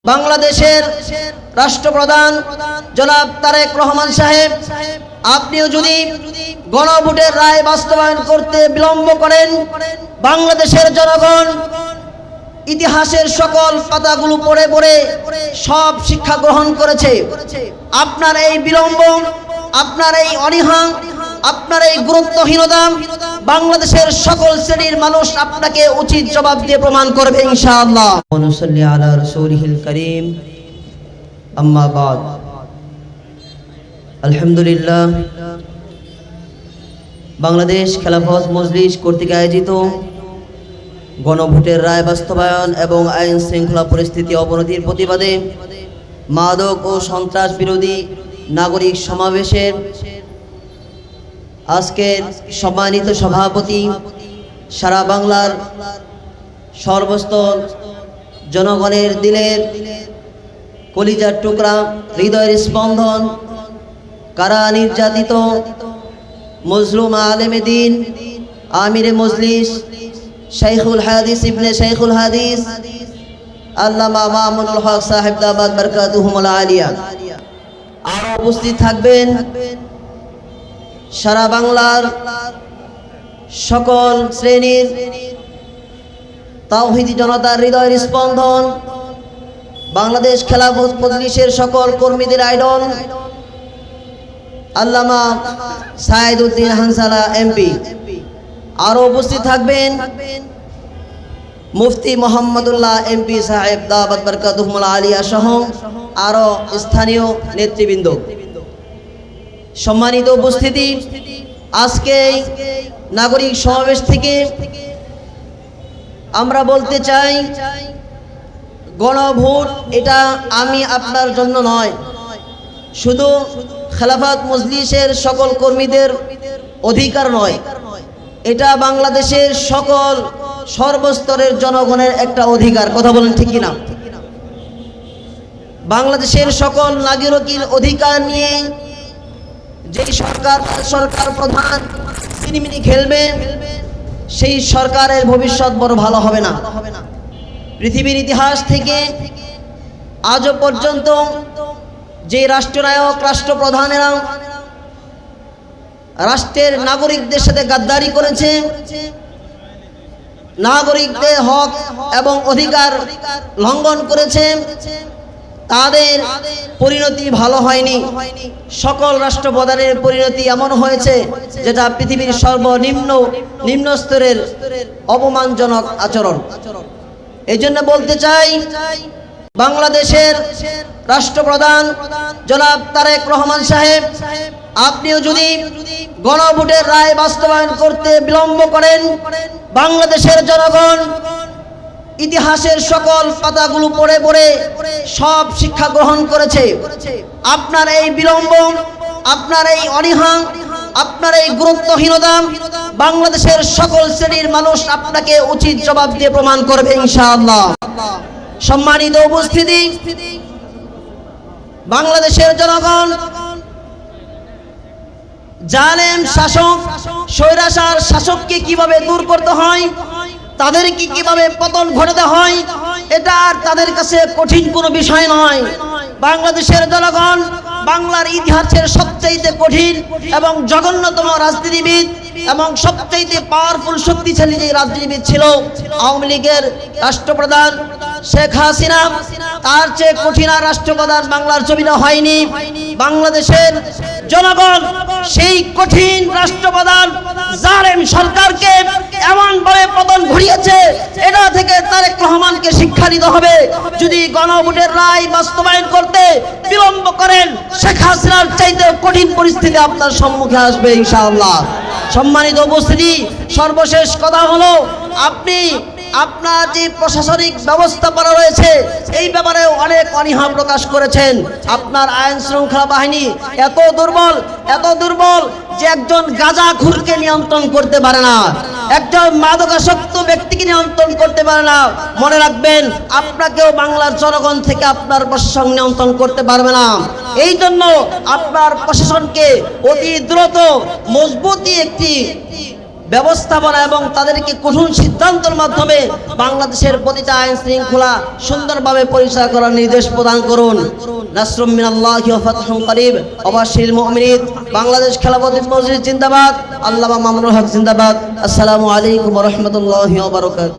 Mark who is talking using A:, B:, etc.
A: বাংলাদেশের রাষ্ট্রপ্রধান জনাব তারেক রহমান সাহেব, আপনিও যদি গণভোটের রায় বাস্তবায়ন করতে বিলম্ব করেন, বাংলাদেশের জনগণ ইতিহাসের সকল পাতাগুলো পড়ে পড়ে সব শিক্ষা গ্রহণ করেছে। আপনার এই বিলম্ব, আপনার এই অনীহা, আপনার এই গুরুত্বহীনতা বাংলাদেশের সকল শ্রেণীর মানুষ আপনাকে উচিত জবাব দিয়ে প্রমাণ করবে ইনশাআল্লাহ। অনুসল্লি আলা রাসূলিহিল কারীম, আম্মা বাদ। আলহামদুলিল্লাহ, বাংলাদেশ খেলাফত মজলিস কর্তৃক আয়োজিত গণভোটের রায় বাস্তবায়ন এবং আইন শৃঙ্খলা পরিস্থিতি অবনতির প্রতিবাদে মাদক ও সন্ত্রাস বিরোধী নাগরিক সমাবেশের আজকের সম্মানিত সভাপতি, সারা বাংলার সর্বস্তর জনগণের দিলের কলিজার টুকরা, হৃদয়ের স্পন্দন, কারা নির্যাতিত মজলুম আলেমে দিন, আমিরে মজলিস, শাইখুল হাদিস ইবনে শাইখুল হাদিস আল্লামা মামুনুল হক সাহেব দামাত বরকাতুহুমুল আলিয়া আরো উপস্থিত থাকবেন সারা বাংলার সকল শ্রেণীর তাওহীদি জনতার হৃদয়ের স্পন্দন, বাংলাদেশ খেলাফত মজলিসের সকল কর্মীদের আইডল আল্লামা সাইদুদ্দিন হানসালা এমপি। আরো উপস্থিত থাকবেন মুফতি মোহাম্মদুল্লাহ এমপি সাহেব দাওয়াত বরকাতুহুমুল আলিয়া সহ আরো স্থানীয় নেতৃবৃন্দ। সম্মানিত উপস্থিতি, আজকে নাগরিক সমাবেশ থেকে আমরা বলতে চাই, গণভোট এটা আমি আপনার জন্য নয়, শুধু খেলাফত মজলিসের সকল কর্মীদের অধিকার নয়, এটা বাংলাদেশের সকল সর্বস্তরের জনগণের একটা অধিকার। কথা বলেন ঠিক কিনা? বাংলাদেশের সকল নাগরিকের অধিকার নিয়ে যে সরকার প্রধান সিনেমিনি খেলবে, সেই সরকারের ভবিষ্যৎ বড় ভালো হবে না। পৃথিবীর ইতিহাস থেকে আজও পর্যন্ত যে রাষ্ট্রনায়ক, রাষ্ট্রপ্রধানেরা রাষ্ট্রের নাগরিকদের সাথে গাদ্দারি করেছে, নাগরিকদের হক এবং অধিকার লঙ্ঘন করেছে, তাদের পরিণতি ভালো হয়নি। সকল রাষ্ট্রপ্রধানের পরিণতি এমন হয়েছে যেটা পৃথিবীর নিম্ন স্তরের অপমানজনক আচরণ। এই জন্য বলতে চাই, বাংলাদেশের রাষ্ট্রপ্রধান জনাব তারেক রহমান সাহেব, আপনিও যদি গণভোটের রায় বাস্তবায়ন করতে বিলম্ব করেন, বাংলাদেশের জনগণ ইতিহাসের সকল পাতাগুলো পড়ে পড়ে সব শিক্ষা গ্রহণ করেছে। আপনার এই বিলম্ব, আপনার এই অনীহা, আপনার এই গুরুত্বহীনতা বাংলাদেশের সকল শ্রেণীর মানুষ আপনাকে উচিত জবাব দিয়ে প্রমাণ করবে ইনশাআল্লাহ। সম্মানিত উপস্থিতি, বাংলাদেশের জনগণ জালেম শাসক, স্বৈরাচার শাসককে কিভাবে দূর করতে হয়, তাদেরকে কিভাবে পতন ঘটাতে হয়, এটা আর তাদের কাছে কঠিন কোনো বিষয় নয়। বাংলাদেশের জনগণ বাংলার ইতিহাসের সবচেয়ে কঠিন এবং জঘন্যতম রাজনীতিবিদ এবং সবচেয়ে পাওয়ারফুল শক্তিশালী যে রাজনীতিবিদ ছিল আওয়ামী লীগের রাষ্ট্রপ্রধান শেখ হাসিনা, তার চেয়ে কঠিন আর রাষ্ট্রপ্রধান বাংলার জমিনে হয়নি। বাংলাদেশের জনগণ সেই কঠিন রাষ্ট্রপ্রধান জালেম সরকারকে এমনভাবে পতন ঘটিয়েছে, এটা থেকে তারেক রহমানকে শিক্ষা নিতে হবে। যদি গণভোটের রায় বাস্তবায়ন করতে বিলম্ব করেন, শেখ হাসিনার চাইতে কঠিন পরিস্থিতি আপনার সম্মুখে আসবে ইনশাআল্লাহ। সম্মানিত উপস্থিতি, সর্বশেষ কথা হলো, আপনি আপনার যে প্রশাসনিক ব্যবস্থাপনা রয়েছে এই ব্যাপারে অনেক অনীহা প্রকাশ করেছেন। আপনার আইন শৃঙ্খলা বাহিনী এত দুর্বল যে একজন গাঁজাখুরকে নিয়ন্ত্রণ করতে পারে না, একজন মাদকাসক্ত ব্যক্তিকে নিয়ন্ত্রণ করতে পারে না। মনে রাখবেন, আপনাকেও বাংলার জনগণ থেকে আপনার প্রশাসন নিয়ন্ত্রণ করতে পারবে না। এই জন্য আপনার প্রশাসনকে অতি দ্রুত মজবুতি একটি ব্যবস্থাপনা এবং তাদেরকে কঠোর সিদ্ধান্তের মাধ্যমে বাংলাদেশের প্রতিটা আইন শৃঙ্খলা সুন্দরভাবে পরিচালনা করার নির্দেশ প্রদান করুন। নাসরুম মিনাল্লাহি ওয়া ফাতহুন করিব। অবাশির মুমিনিন। বাংলাদেশ খেলাফত মজলিস জিন্দাবাদ। আল্লামা মামুনুল হক জিন্দাবাদ। আসসালামু আলাইকুম ওয়া রাহমাতুল্লাহি ওয়া বারাকাতুহু।